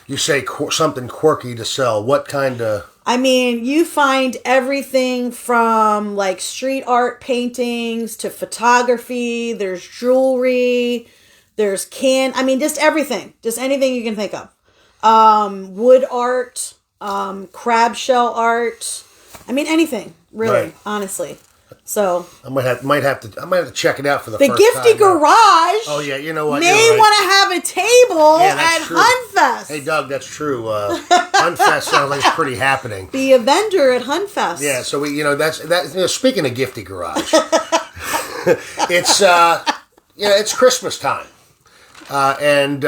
you say something quirky to sell? What kind of?
I mean, you find everything from like street art paintings to photography. There's jewelry. There's just everything. Just anything you can think of. Wood art, crab shell art. I mean, anything, really, honestly. So
I might have to check it out for the
the
first
Gifty
time.
Garage.
Oh yeah, you know what?
May
You're right.
want to have a table at
true.
Hunfest.
Hey Doug, that's true. Hunfest sounds like it's pretty happening.
Be a vendor at Hunfest.
Yeah, so speaking of Gifty Garage, it's it's Christmas time, and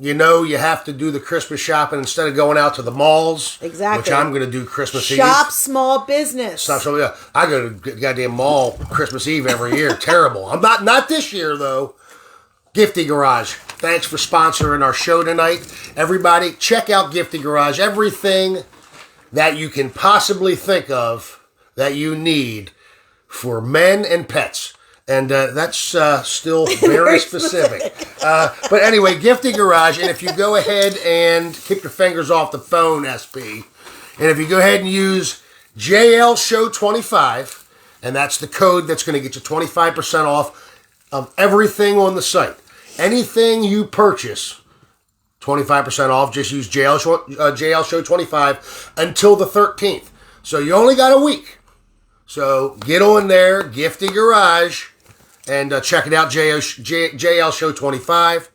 you have to do the Christmas shopping instead of going out to the malls.
Exactly.
Which I'm going to do Christmas Eve.
Shop small business.
Yeah, I go to goddamn mall Christmas Eve every year. Terrible. I'm not this year though. Gifty Garage. Thanks for sponsoring our show tonight. Everybody, check out Gifty Garage. Everything that you can possibly think of that you need for men and pets. And that's still very specific. But anyway, Gifty Garage. And if you go ahead and keep your fingers off the phone, SP, and if you go ahead and use JL Show 25, and that's the code that's going to get you 25% off of everything on the site. Anything you purchase, 25% off. Just use JL Show 25 until the 13th. So you only got a week. So get on there, Gifty Garage. And check it out, JL Show 25.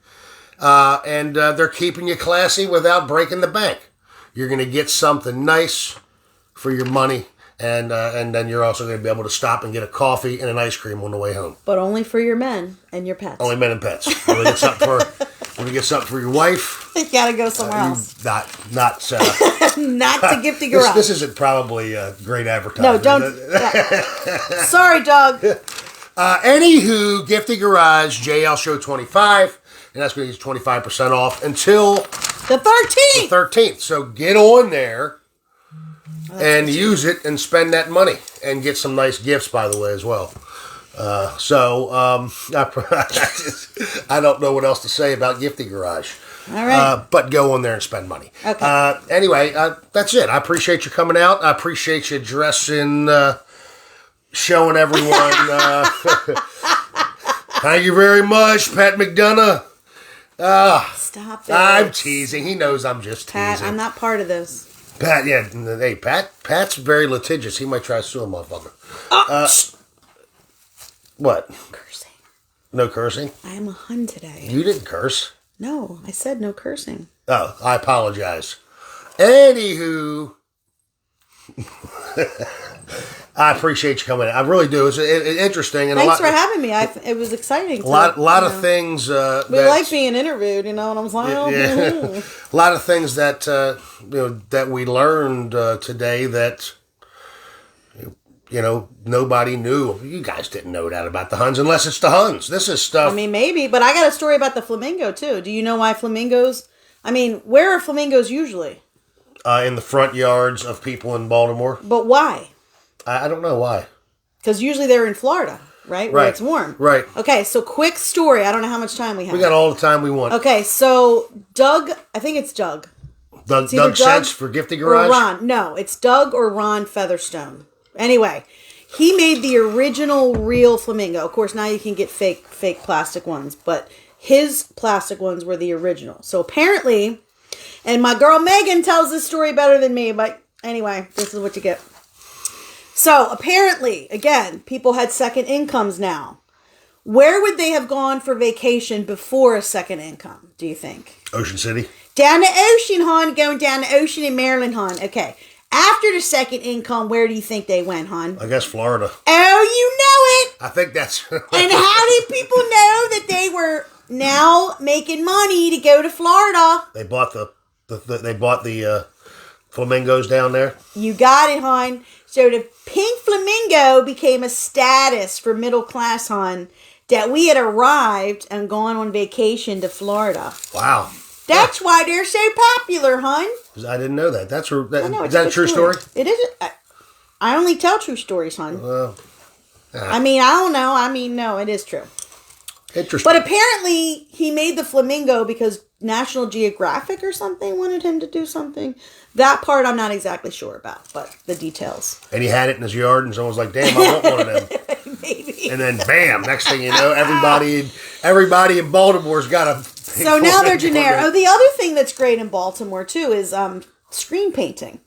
And they're keeping you classy without breaking the bank. You're going to get something nice for your money. And then you're also going to be able to stop and get a coffee and an ice cream on the way home.
But only for your men and your pets.
Only men and pets. When we get something for your wife,
you got to go somewhere else.
Not
not to Gifty Garage.
This isn't probably great advertising.
No, don't. Sorry, Doug.
Anywho, Gifty Garage, JL Show 25, and that's going to get you 25% off until
the 13th.
The 13th. So get on there and use it and spend that money and get some nice gifts, by the way, as well. I don't know what else to say about Gifty Garage.
All right.
But go on there and spend money.
Okay.
Anyway, that's it. I appreciate you coming out. I appreciate you dressing... showing everyone. Thank you very much, Pat McDonough.
Stop it.
I'm teasing. He knows I'm just teasing.
Pat, I'm not part of this.
Pat, yeah. Hey, Pat's very litigious. He might try to sue a motherfucker. What?
Cursing.
No cursing?
I am a Hun today.
You didn't curse.
No, I said no cursing.
Oh, I apologize. Anywho... I appreciate you coming in. I really do. It's interesting. And
Thanks for having me. It was exciting.
A lot of things.
We like being interviewed, and I'm like,
a lot of things that that we learned today that nobody knew. You guys didn't know that about the Huns unless it's the Huns. This is stuff.
I mean, maybe, but I got a story about the flamingo too. Do you know why flamingos? I mean, where are flamingos usually?
In the front yards of people in Baltimore.
But why?
I don't know why.
Because usually they're in Florida, right? Where it's warm.
Right.
Okay, so quick story. I don't know how much time we have.
We got all the time we want.
Okay, so Doug, I think it's Doug.
Doug Sense for Gifty Garage?
Or Ron. No, it's Doug or Ron Featherstone. Anyway, he made the original real flamingo. Of course, now you can get fake plastic ones, but his plastic ones were the original. So apparently, and my girl Megan tells this story better than me, but anyway, this is what you get. So apparently, again, people had second incomes now. Where would they have gone for vacation before a second income, do you think?
Ocean City.
Down the ocean, hon. Going down the ocean in Maryland, hon. Okay. After the second income, where do you think they went, hon?
I guess Florida.
Oh, you know it.
I think that's...
And how did people know that they were now making money to go to Florida?
They bought the flamingos down there.
You got it, hon. So the pink flamingo became a status for middle class, hon, that we had arrived and gone on vacation to Florida.
Wow.
That's why they're so popular, hon.
I didn't know that. Is
Is
that a true story?
It is. I only tell true stories, hon.
Well,
I mean, I don't know. I mean, no, it is true.
Interesting.
But apparently, he made the flamingo because National Geographic or something wanted him to do something. That part I'm not exactly sure about, but the details.
And he had it in his yard, and someone was like, "Damn, I want one of them."
Maybe.
And then, bam! Next thing you know, everybody in Baltimore's got a.
So now they're generic. Oh, the other thing that's great in Baltimore too is screen painting.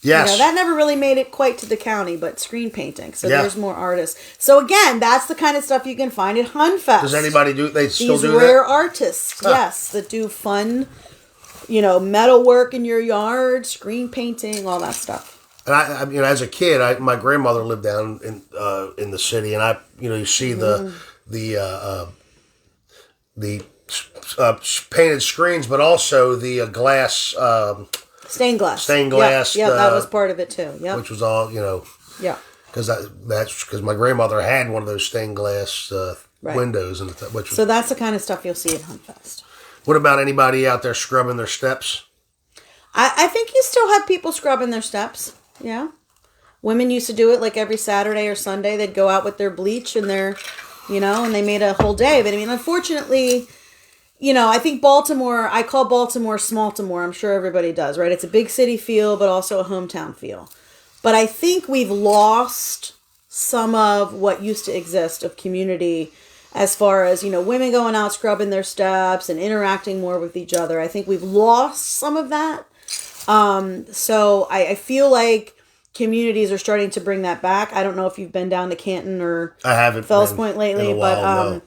Yes.
That never really made it quite to the county, but screen painting. So
Yeah.
there's more artists. So again, that's the kind of stuff you can find at Hunfest.
Does anybody do? They still do that?
These rare artists, yes, that do fun, metal work in your yard, screen painting, all that stuff.
And I as a kid, my grandmother lived down in the city, and you see the painted screens, but also the glass.
Stained glass.
Stained glass.
Yeah, that was part of it too. Yeah.
Which was all,
Yeah.
Because my grandmother had one of those stained glass windows,
So that's the kind of stuff you'll see at Hunfest.
What about anybody out there scrubbing their steps?
I think you still have people scrubbing their steps. Yeah. Women used to do it like every Saturday or Sunday. They'd go out with their bleach and their, and they made a whole day. But I mean, unfortunately, I think Baltimore, I call Baltimore Smaltimore. I'm sure everybody does, right? It's a big city feel, but also a hometown feel. But I think we've lost some of what used to exist of community as far as, women going out scrubbing their steps and interacting more with each other. I think we've lost some of that. So I feel like communities are starting to bring that back. I don't know if you've been down to Canton or
I haven't
Fells Point lately, but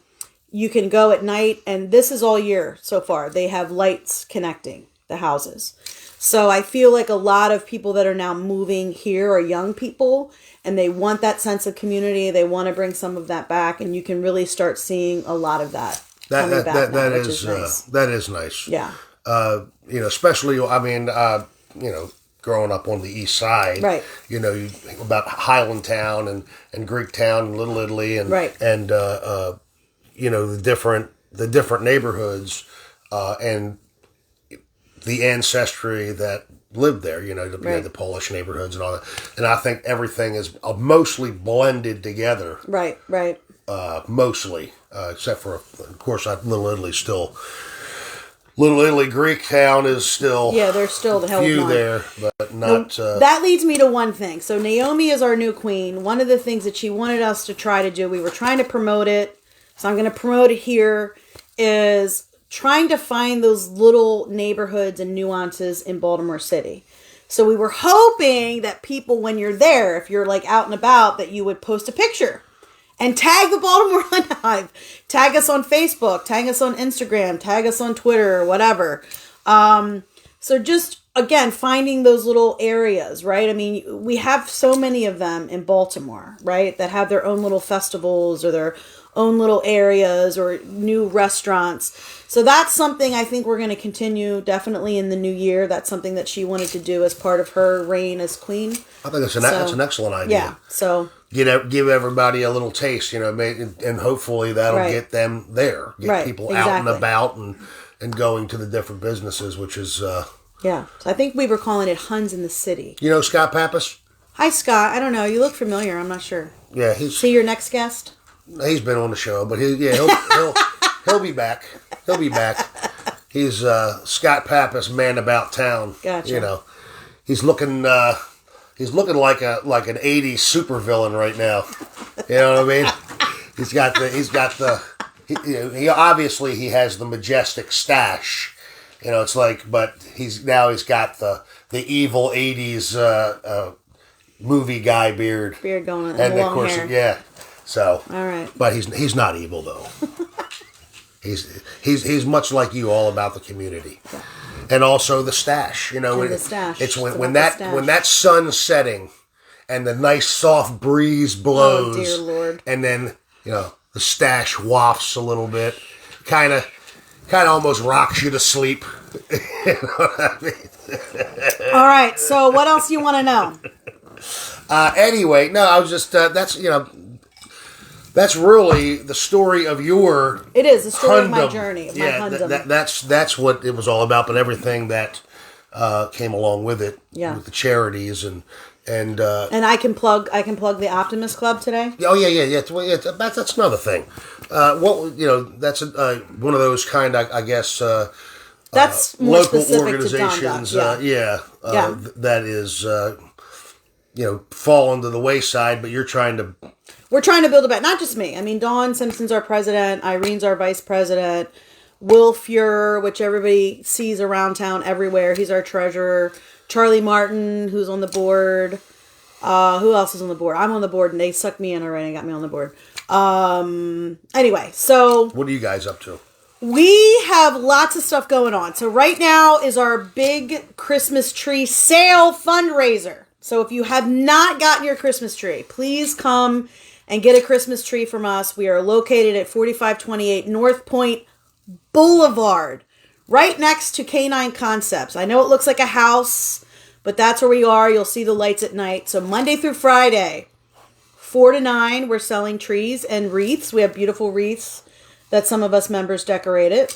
you can go at night, and this is all year so far. They have lights connecting the houses. So I feel like a lot of people that are now moving here are young people, and they want that sense of community. They want to bring some of that back, and you can really start seeing a lot of that coming back now, which is nice.
That is nice.
Yeah.
Especially, growing up on the east side,
right?
About Highlandtown and Greektown and Little Italy and
right.
and the different neighborhoods and the ancestry that lived there. The Polish neighborhoods and all that. And I think everything is mostly blended together.
Right. Right.
Mostly, except for of course, Little Italy still. Little Italy, Greektown is still
there's still the hell
few there, but not.
That leads me to one thing. So Naomi is our new queen. One of the things that she wanted us to try to do, we were trying to promote it. So I'm going to promote it here. Is trying to find those little neighborhoods and nuances in Baltimore City. So we were hoping that people, when you're there, if you're like out and about, that you would post a picture. And tag the Baltimore Hive. Tag us on Facebook. Tag us on Instagram. Tag us on Twitter or whatever. So just, again, finding those little areas, right? I mean, we have so many of them in Baltimore, right? That have their own little festivals or their own little areas or new restaurants. So that's something I think we're going to continue definitely in the new year. That's something that she wanted to do as part of her reign as queen.
I think that's an excellent idea.
Yeah, so...
Give everybody a little taste, and hopefully that'll get them there. Get people out and about and going to the different businesses, which is...
Yeah, so I think we were calling it Huns in the City.
You know Scott Pappas?
Hi, Scott. I don't know. You look familiar. I'm not sure.
Yeah,
Is he your next guest?
He's been on the show, but he'll be back. He'll be back. He's Scott Pappas, man about town.
Gotcha.
He's looking like an '80s supervillain right now. You know what I mean? He obviously he has the majestic stash. It's like, but he's got the evil '80s movie guy beard
going on,
and
long hair.
Yeah. So,
all right,
but he's not evil though. he's much like you, all about the community, and also the stash.
The stash.
It's when that sun's setting, and the nice soft breeze blows.
Oh dear Lord!
And then the stash wafts a little bit, kind of almost rocks you to sleep. You know what I mean?
All right. So what else do you want to know?
Anyway, no, I was just that's really the story of your...
It is the story of my
Hundom.
journey, of my Hundom.
That's what it was all about, but everything that came along with it,
with
the charities and
I can plug the Optimist Club today.
Oh yeah. That's another thing. That's one of those kind, I guess.
That's more
local
specific
organizations.
to Dundalk.
That is fall into the wayside, but
we're trying to build it back. Not just me. I mean, Dawn Simpson's our president. Irene's our vice president. Will Fuhrer, which everybody sees around town everywhere. He's our treasurer. Charlie Martin, who's on the board. Who else is on the board? I'm on the board, and they sucked me in already and got me on the board. Anyway, so...
What are you guys up to?
We have lots of stuff going on. So right now is our big Christmas tree sale fundraiser. So if you have not gotten your Christmas tree, please come and get a Christmas tree from us. We are located at 4528 North Point Boulevard, right next to Canine Concepts. I know it looks like a house, but that's where we are. You'll see the lights at night. So Monday through Friday, 4 to 9, we're selling trees and wreaths. We have beautiful wreaths that some of us members decorated.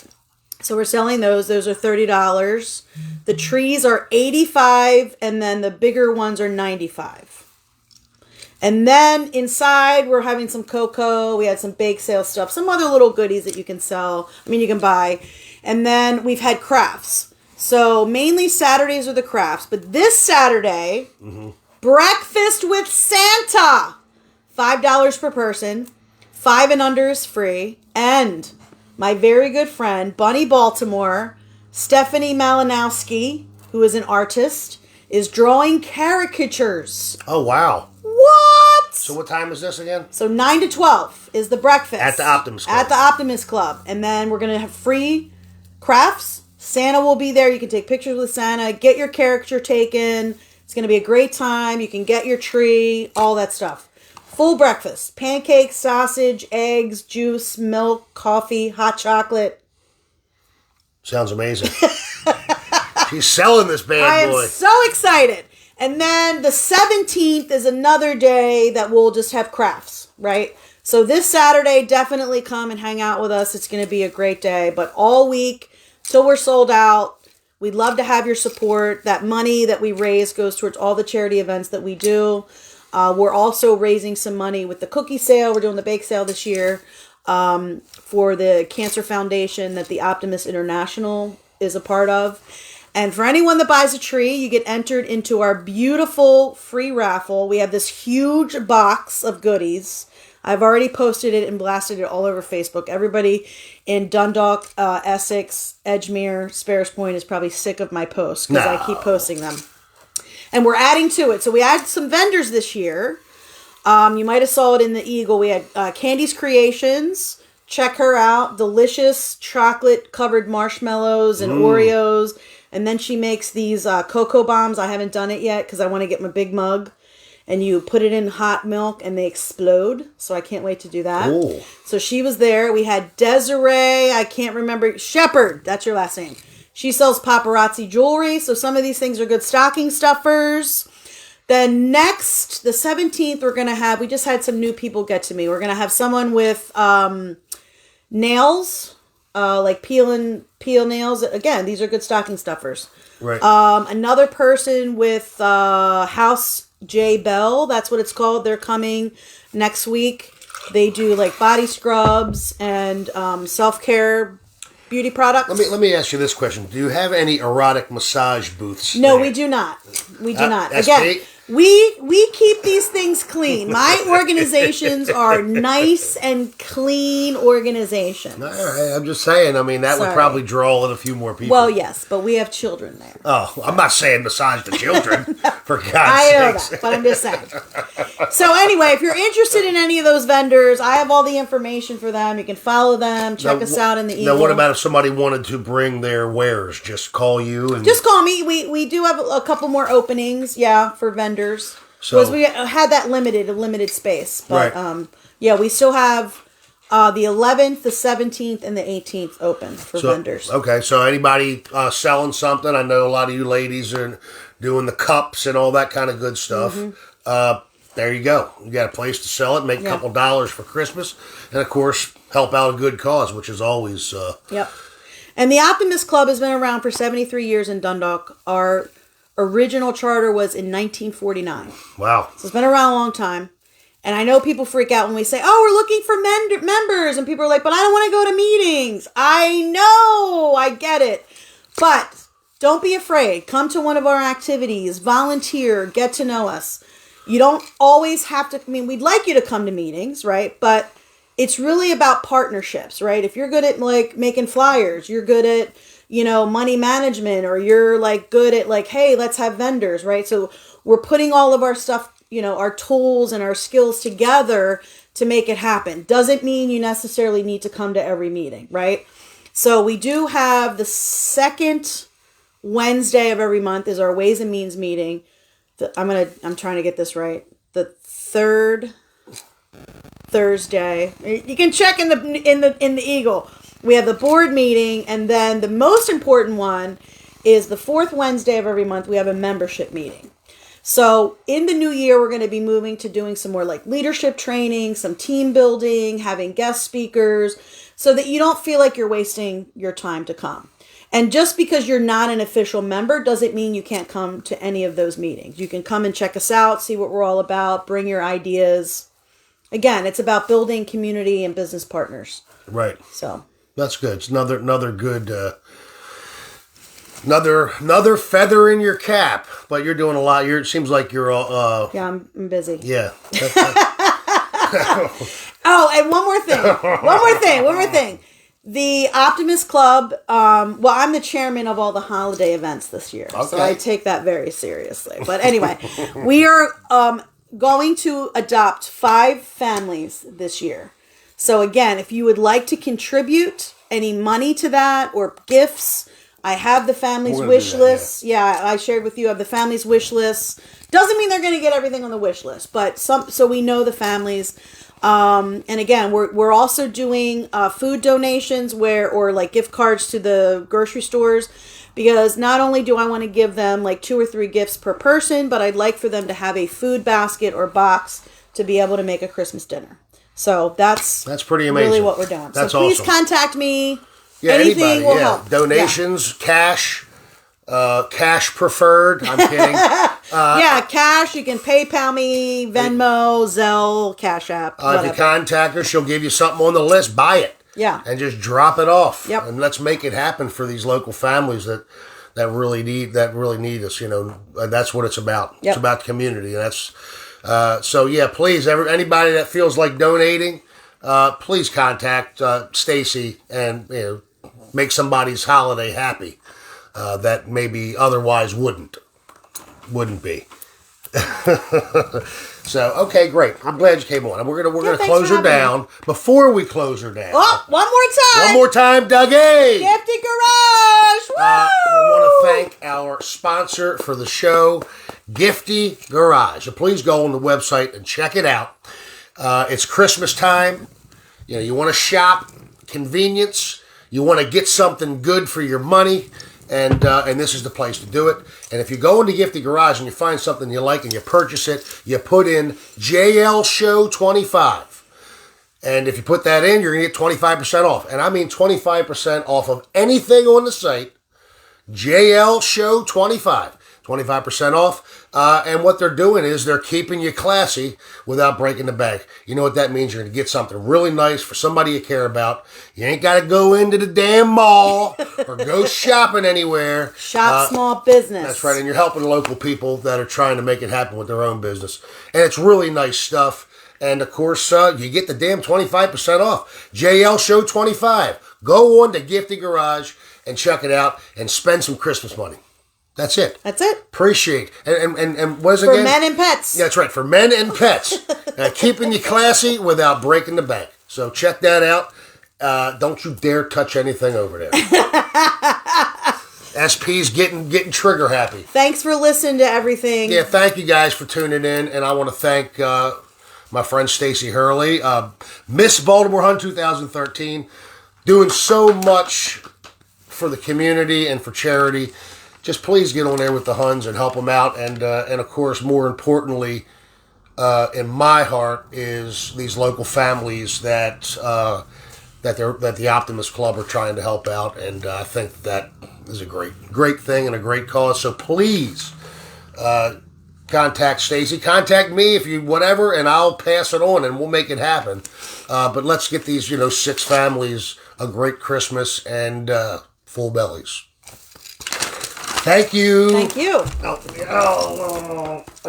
So we're selling those. Those are $30. The trees are $85, and then the bigger ones are $95. And then inside, we're having some cocoa. We had some bake sale stuff, some other little goodies that you can sell. You can buy. And then we've had crafts. So mainly Saturdays are the crafts. But this Saturday, breakfast with Santa, $5 per person. 5 and under is free. And my very good friend, Bunny Baltimore, Stephanie Malinowski, who is an artist, is drawing caricatures.
Oh, wow.
What?
So what time is this again?
So 9 to 12 is the breakfast.
At the Optimist Club.
At the Optimist Club. And then we're going to have free crafts. Santa will be there. You can take pictures with Santa. Get your caricature taken. It's going to be a great time. You can get your tree. All that stuff. Full breakfast. Pancakes, sausage, eggs, juice, milk, coffee, hot chocolate.
Sounds amazing. She's selling this bad boy.
I am so excited. And then the 17th is another day that we'll just have crafts, right? So this Saturday, definitely come and hang out with us. It's going to be a great day. But all week, till we're sold out, we'd love to have your support. That money that we raise goes towards all the charity events that we do. We're also raising some money with the cookie sale. We're doing the bake sale this year for the Cancer Foundation that the Optimist International is a part of. And for anyone that buys a tree, you get entered into our beautiful free raffle. We have this huge box of goodies. I've already posted it and blasted it all over Facebook. Everybody in Dundalk, Essex, Edgemere, Sparrows Point is probably sick of my posts because I keep posting them. And we're adding to it. So we had some vendors this year. You might have saw it in the Eagle. We had Candy's Creations. Check her out. Delicious chocolate-covered marshmallows and Oreos. And then she makes these cocoa bombs. I haven't done it yet because I want to get my big mug. And you put it in hot milk and they explode. So I can't wait to do that. Ooh. So she was there. We had Desiree. I can't remember. Shepherd. That's your last name. She sells paparazzi jewelry, so some of these things are good stocking stuffers. Then next, the 17th, we're going to have, we just had some new people get to me. We're going to have someone with nails, like peel nails. Again, these are good stocking stuffers.
Right.
Another person with House J. Bell, that's what it's called. They're coming next week. They do like body scrubs and self-care beauty products.
Let me ask you this question: do you have any erotic massage booths?
No, we do not. We do not.
That's
Again,
great.
we keep these things clean. My organizations are nice and clean organizations.
All right, I'm just saying. I mean, that would probably draw in a few more people.
Well, yes, but we have children there.
Oh, I'm not saying massage the children. For God's
I know
sakes.
that, but I'm just saying. So anyway, if you're interested in any of those vendors, I have all the information for them. You can follow them. Check us out in the Eagle.
Now, what about if somebody wanted to bring their wares? Just call you and
just call me. We do have a couple more openings, for vendors.
So
because we had that limited space, but
right.
We still have the 11th, the 17th, and the 18th open for vendors.
Okay, so anybody selling something? I know a lot of you ladies are doing the cups and all that kind of good stuff. Mm-hmm. There you go. You got a place to sell it, make a couple dollars for Christmas, and of course help out a good cause, which is always
Yep. And the Optimist Club has been around for 73 years in Dundalk. Our original charter was in 1949.
Wow.
So it's been around a long time. And I know people freak out when we say, oh, we're looking for members. And people are like, but I don't want to go to meetings. I know. I get it. But don't be afraid. Come to one of our activities. Volunteer. Get to know us. You don't always have to. We'd like you to come to meetings, right? But it's really about partnerships, right? If you're good at like making flyers, you're good at money management, or you're like good at like, hey, let's have vendors, right? So we're putting all of our stuff, our tools and our skills together to make it happen. Doesn't mean you necessarily need to come to every meeting, right? So we do have the second Wednesday of every month is our Ways and Means meeting. I'm trying to get this right. The third Thursday. You can check in the Eagle. We have the board meeting, and then the most important one is the fourth Wednesday of every month. We have a membership meeting. So in the new year, we're going to be moving to doing some more like leadership training, some team building, having guest speakers, so that you don't feel like you're wasting your time to come. And just because you're not an official member doesn't mean you can't come to any of those meetings. You can come and check us out, see what we're all about, bring your ideas. Again, it's about building community and business partners.
Right.
So
that's good. It's another good another feather in your cap. But you're doing a lot. It seems like you're all.
Yeah, I'm busy.
Yeah.
Oh, and one more thing. The Optimist Club, I'm the chairman of all the holiday events this year. Okay. So I take that very seriously. But anyway, we are going to adopt 5 families this year. So again, if you would like to contribute any money to that or gifts, I have the family's wish list. Yeah, I shared with you. I have the family's wish list. Doesn't mean they're going to get everything on the wish list, but so we know the families. And again, we're also doing food donations or like gift cards to the grocery stores, because not only do I want to give them like 2 or 3 gifts per person, but I'd like for them to have a food basket or box to be able to make a Christmas dinner. So that's pretty amazing. Really what we're doing.
That's
so please
awesome.
Contact me.
Yeah,
anything
anybody.
Will help.
Donations, cash preferred. I'm kidding.
Cash. You can PayPal me, Venmo, Zelle, Cash App.
If you contact her, she'll give you something on the list. Buy it.
Yeah.
And just drop it off.
Yep.
And let's make it happen for these local families that really need us. That's what it's about. Yep. It's about community. And that's please, anybody that feels like donating, please contact Stacy and make somebody's holiday happy that maybe otherwise wouldn't be. So okay, great. I'm glad you came on. And we're gonna close her down. Before we close her down, one more time, Dougie.
Gifty Garage. Woo!
I want to thank our sponsor for the show, Gifty Garage. So please go on the website and check it out. It's Christmas time. You want to shop, convenience. You want to get something good for your money. And this is the place to do it. And if you go into Gifty Garage and you find something you like and you purchase it, you put in JL Show 25. And if you put that in, you're going to get 25% off. And I mean 25% off of anything on the site. JL Show 25. 25% off. And what they're doing is they're keeping you classy without breaking the bank. You know what that means? You're going to get something really nice for somebody you care about. You ain't got to go into the damn mall or go shopping anywhere.
Shop small business.
That's right. And you're helping local people that are trying to make it happen with their own business. And it's really nice stuff. And of course, you get the damn 25% off. JL Show 25. Go on to Gifty Garage and check it out and spend some Christmas money. That's it. Appreciate. And what is it again?
For men and pets.
Yeah, that's right. For men and pets. Keeping you classy without breaking the bank. So check that out. Don't you dare touch anything over there. SP's getting trigger happy.
Thanks for listening to everything.
Yeah, thank you guys for tuning in. And I want to thank my friend Stacy Hurley, Miss Baltimore Hon 2013, doing so much for the community and for charity. Just please get on there with the Huns and help them out. And of course, more importantly, in my heart, is these local families that the Optimist Club are trying to help out. And I think that is a great thing and a great cause. So please contact Stacy. Contact me if you whatever, and I'll pass it on and we'll make it happen. But let's get these 6 families a great Christmas and full bellies. Thank you.
Thank you.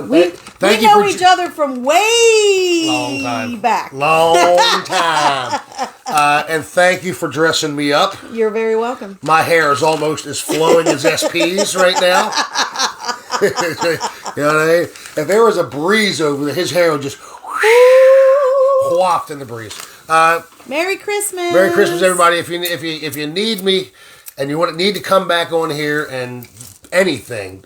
We
thank
know each other from way
long time.
back.
Long time. And thank you for dressing me up.
You're very welcome.
My hair is almost as flowing as SP's right now. You know what I mean? If there was a breeze over there, his hair would just waft in the breeze.
Merry Christmas.
Merry Christmas, everybody. If you need me and you need to come back on here and anything,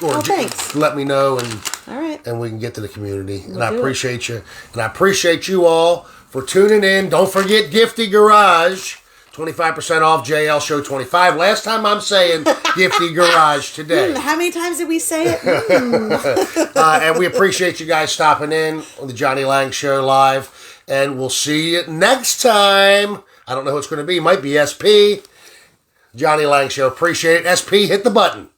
or
thanks.
let me know, and
all right,
and we can get to the community. And I appreciate you, and I appreciate you all for tuning in. Don't forget Gifty Garage. 25% off JL Show 25. Last time I'm saying Gifty Garage today.
How many times did we say it?
And we appreciate you guys stopping in on the Johnny Lang Show live. And we'll see you next time. I don't know who it's going to be. Might be SP. Johnny Lang Show. Appreciate it. SP, hit the button.